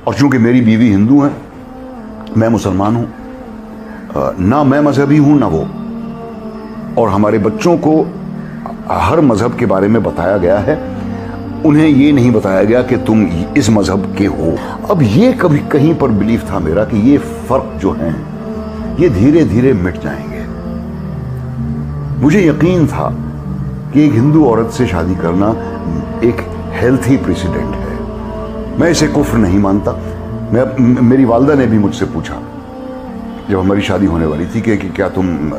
اور چونکہ میری بیوی ہندو ہیں، میں مسلمان ہوں، نہ میں مذہبی ہوں نہ وہ، اور ہمارے بچوں کو ہر مذہب کے بارے میں بتایا گیا ہے، انہیں یہ نہیں بتایا گیا کہ تم اس مذہب کے ہو۔ اب یہ کبھی کہیں پر بلیف تھا میرا کہ یہ فرق جو ہیں یہ دھیرے دھیرے مٹ جائیں گے۔ مجھے یقین تھا کہ ایک ہندو عورت سے شادی کرنا ایک ہیلتھی پریسیڈنٹ ہے، میں اسے کفر نہیں مانتا۔ میری والدہ نے بھی مجھ سے پوچھا جب ہماری شادی ہونے والی تھی کہ کیا تم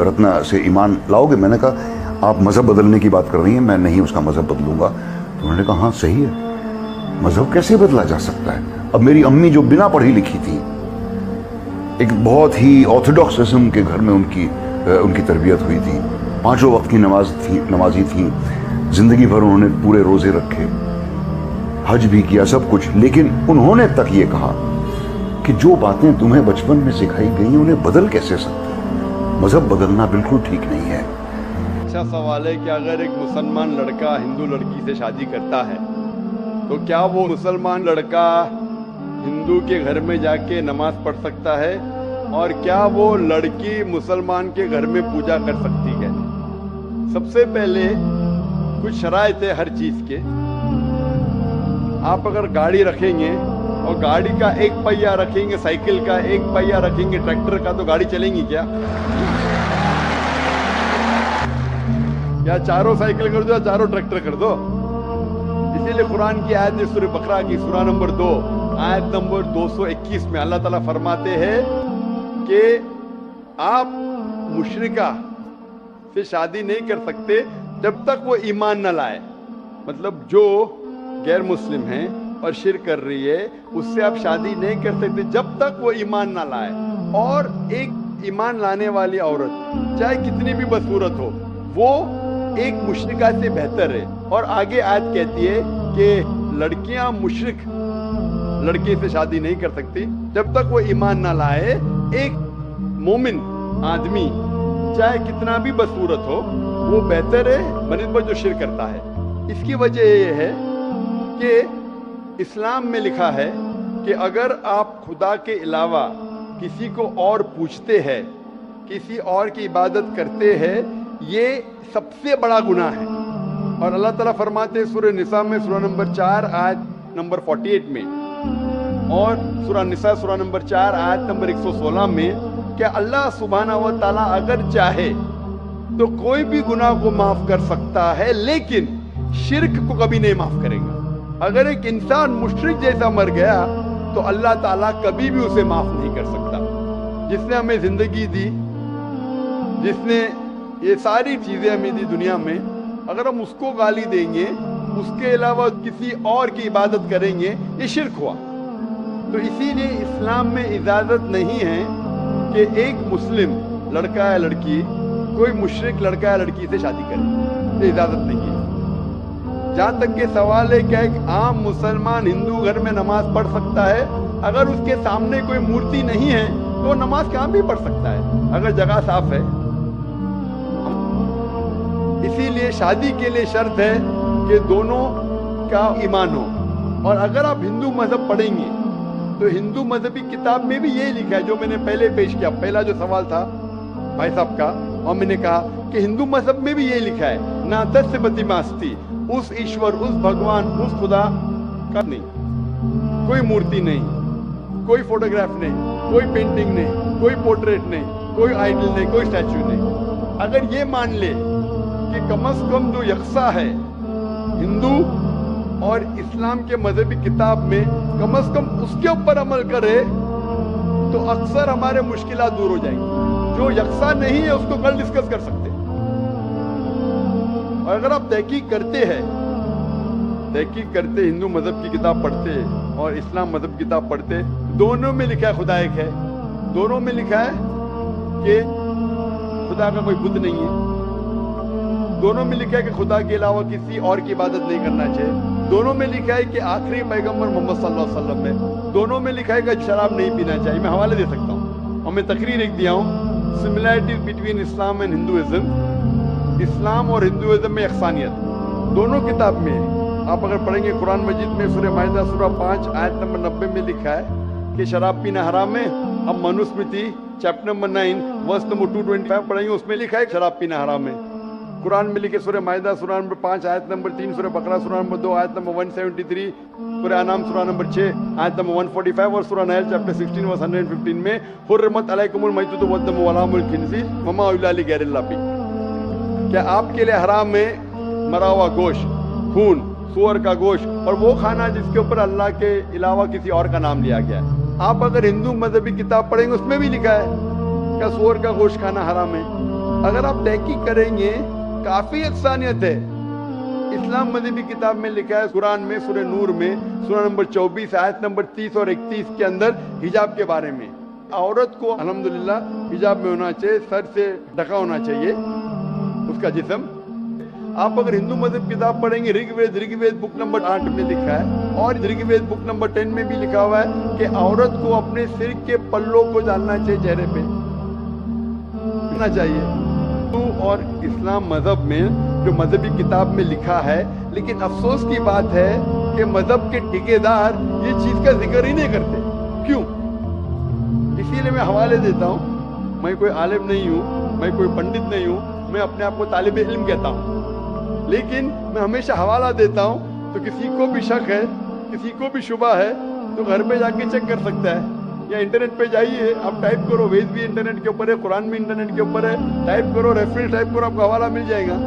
رتنا سے ایمان لاؤ گے؟ میں نے کہا آپ مذہب بدلنے کی بات کر رہی ہیں، میں نہیں اس کا مذہب بدلوں گا۔ تو انہوں نے کہا ہاں صحیح ہے، مذہب کیسے بدلا جا سکتا ہے؟ اب میری امی جو بنا پڑھی لکھی تھی، ایک بہت ہی آرتھوڈاکس قسم کے گھر میں ان کی تربیت ہوئی تھی، 5 وقت کی نمازی تھیں، زندگی بھر انہوں نے پورے روزے رکھے، حج بھی کیا، سب کچھ، لیکن انہوں نے تک یہ کہا کہ جو باتیں تمہیں بچپن میں سکھائی گئی انہیں بدل کیسے سکتے؟ مذہب بدلنا بالکل ٹھیک نہیں ہے۔ اچھا سوال ہے کہ اگر ایک مسلمان لڑکا ہندو لڑکی سے شادی کرتا ہے تو کیا وہ مسلمان لڑکا ہندو کے گھر میں جا کے نماز پڑھ سکتا ہے، اور کیا وہ لڑکی مسلمان کے گھر میں پوجا کر سکتی ہے؟ سب سے پہلے کچھ شرائط ہے ہر چیز کے۔ آپ اگر گاڑی رکھیں گے اور گاڑی کا ایک پہیہ رکھیں گے، سائیکل کا ایک پہیہ رکھیں گے، ٹریکٹر کا، تو گاڑی چلیں گی کیا؟ یا چاروں سائیکل کر دو یا چاروں ٹریکٹر کر دو؟ اسی لیے قرآن کی آیت ہے سورہ بقرہ کی سورہ نمبر 2 آیت نمبر 221 میں اللہ تعالیٰ فرماتے ہیں کہ آپ مشرکہ سے شادی نہیں کر سکتے جب تک وہ ایمان نہ لائے۔ مطلب جو غیر مسلم ہیں اور شرک کر رہی ہے اس سے آپ شادی نہیں کر سکتے جب تک وہ ایمان نہ لائے۔ اور ایک ایمان لانے والی عورت چاہے کتنی بھی بدصورت ہو وہ ایک مشرکہ سے بہتر ہے۔ اور آگے آیت کہتی ہے کہ لڑکیاں مشرک لڑکے سے شادی نہیں کر سکتی جب تک وہ ایمان نہ لائے۔ ایک مومن آدمی چاہے کتنا بھی بدصورت ہو وہ بہتر ہے بنسبت جو شرک کرتا ہے۔ اس کی وجہ یہ ہے کہ اسلام میں لکھا ہے کہ اگر آپ خدا کے علاوہ کسی کو اور پوچھتے ہیں، کسی اور کی عبادت کرتے ہیں، یہ سب سے بڑا گناہ ہے۔ اور اللہ تعالیٰ فرماتے ہیں سورہ نساء میں سورہ نمبر 4 آیت نمبر 48 میں، اور سورہ نساء سورہ نمبر 4 آیت نمبر 116 میں کہ اللہ سبحانہ و تعالیٰ اگر چاہے تو کوئی بھی گناہ کو معاف کر سکتا ہے، لیکن شرک کو کبھی نہیں معاف کرے گا۔ اگر ایک انسان مشرک جیسا مر گیا تو اللہ تعالیٰ کبھی بھی اسے معاف نہیں کر سکتا۔ جس نے ہمیں زندگی دی، جس نے یہ ساری چیزیں ہمیں دی دنیا میں، اگر ہم اس کو گالی دیں گے، اس کے علاوہ کسی اور کی عبادت کریں گے، یہ شرک ہوا۔ تو اسی لیے اسلام میں اجازت نہیں ہے کہ ایک مسلم لڑکا یا لڑکی کوئی مشرک لڑکا یا لڑکی سے شادی کرے، یہ اجازت نہیں ہے۔ جہاں تک کہ سوال ہے کہ ایک عام مسلمان ہندو گھر میں نماز پڑھ سکتا ہے، اگر اس کے سامنے کوئی مورتی نہیں ہے تو وہ نماز کہاں بھی پڑھ سکتا ہے اگر جگہ صاف ہے۔ اسی لیے شادی کے لیے شرط ہے کہ دونوں کا ایمان ہو۔ اور اگر آپ ہندو مذہب پڑھیں گے تو ہندو مذہبی کتاب میں بھی یہی لکھا ہے جو میں نے پہلے پیش کیا، پہلا جو سوال تھا بھائی صاحب کا، اور میں نے کہا کہ ہندو مذہب میں بھی یہی لکھا ہے، نا تس پتیماستی، اس ایشور، اس بھگوان، اس خدا کا نہیں، کوئی مورتی نہیں، کوئی فوٹوگراف نہیں، کوئی پینٹنگ نہیں، کوئی پورٹریٹ نہیں، کوئی آئیڈل نہیں، کوئی اسٹیچو نہیں۔ اگر یہ مان لے کہ کم از کم جو یکساں ہے ہندو اور اسلام کے مذہبی کتاب میں، کم از کم اس کے اوپر عمل کرے تو اکثر ہمارے مشکلات دور ہو جائیں گی۔ جو یکساں نہیں ہے اس کو کل ڈسکس کر سکتے۔ اور اگر آپ تحقیق کرتے ہندو مذہب کی کتاب پڑھتے اور اسلام مذہب کی کتاب پڑھتے، دونوں میں لکھا ہے خدا ایک ہے، دونوں میں لکھا ہے کہ خدا کا کوئی بت نہیں ہے، دونوں میں لکھا ہے کہ خدا کے علاوہ کسی اور کی عبادت نہیں کرنا چاہیے، دونوں میں لکھا ہے کہ آخری پیغمبر محمد صلی اللہ علیہ وسلم ہے، دونوں میں لکھا ہے کہ شراب نہیں پینا چاہیے۔ میں حوالے دے سکتا ہوں اور میں تقریر ایک دیا ہوں، similarities between Islam and Hinduism, اسلام اور ہندوازم میں یکسانیت، دونوں کتاب میں ہے۔ آپ اگر پڑھیں گے قرآن مجید میں سورہ مائدہ سورہ 5 آیت نمبر 90 میں لکھا ہے کہ شراب پینا حرام ہے. اب Manusmriti chapter number 9 verse number 225 پڑھیں گے, اس میں لکھا ہے کہ شراب پینا حرام ہے. قرآن میں لکھے سورہ مائدہ سورہ نمبر 5 آیت نمبر 3, سورہ بقرہ سورہ نمبر 2 آیت نمبر 173, سورہ انعام سورہ نمبر 6 آیت نمبر 145 اور سورہ نحل چیپٹر 16 ورس 115 میں حرمت علیکم المیتۃ والدم ولحم الخنزیر وما اہل لغیر اللہ بہ. کیا آپ کے لیے حرام ہے مرا ہوا گوشت, خون, سور کا گوشت اور وہ کھانا جس کے اوپر اللہ کے علاوہ کسی اور کا نام لیا گیا ہے. آپ اگر ہندو مذہبی کتاب پڑھیں گے اس میں بھی لکھا ہے کیا سور کا گوشت کھانا حرام ہے. اگر آپ تحقیق کریں گے کافی یکسانیت ہے. اسلام مذہبی کتاب میں لکھا ہے قرآن میں سورہ نور میں سورہ نمبر 24 آیت نمبر 30 اور 31 کے اندر حجاب کے بارے میں عورت کو الحمدللہ حجاب میں ہونا چاہیے, سر سے ڈھکا ہونا چاہیے اس کا جسم. آپ اگر ہندو مذہب کتاب پڑھیں گے رگ وید بک نمبر 8 میں لکھا ہے اور رگ وید بک نمبر 10 میں بھی لکھا ہوا ہے کہ عورت کو اپنے سر کے پلوں کو ڈالنا چاہیے چہرے پہ چاہیے. اور اسلام مذہب میں جو مذہبی کتاب میں لکھا ہے, لیکن افسوس کی بات ہے کہ مذہب کے ٹھیکیدار یہ چیز کا ذکر ہی نہیں کرتے. کیوں؟ اسی لیے میں حوالے دیتا ہوں. میں کوئی عالم نہیں ہوں, میں کوئی پنڈت نہیں ہوں, میں اپنے آپ کو طالب علم کہتا ہوں, لیکن میں ہمیشہ حوالہ دیتا ہوں. تو کسی کو بھی شک ہے, کسی کو بھی شبہ ہے تو گھر پہ جا کے چیک کر سکتا ہے, یا انٹرنیٹ پہ جائیے, آپ ٹائپ کرو, ویز بھی انٹرنیٹ کے اوپر ہے, قرآن بھی انٹرنیٹ کے اوپر ہے, ٹائپ کرو, ریفرنس ٹائپ کرو, آپ کو حوالہ مل جائے گا.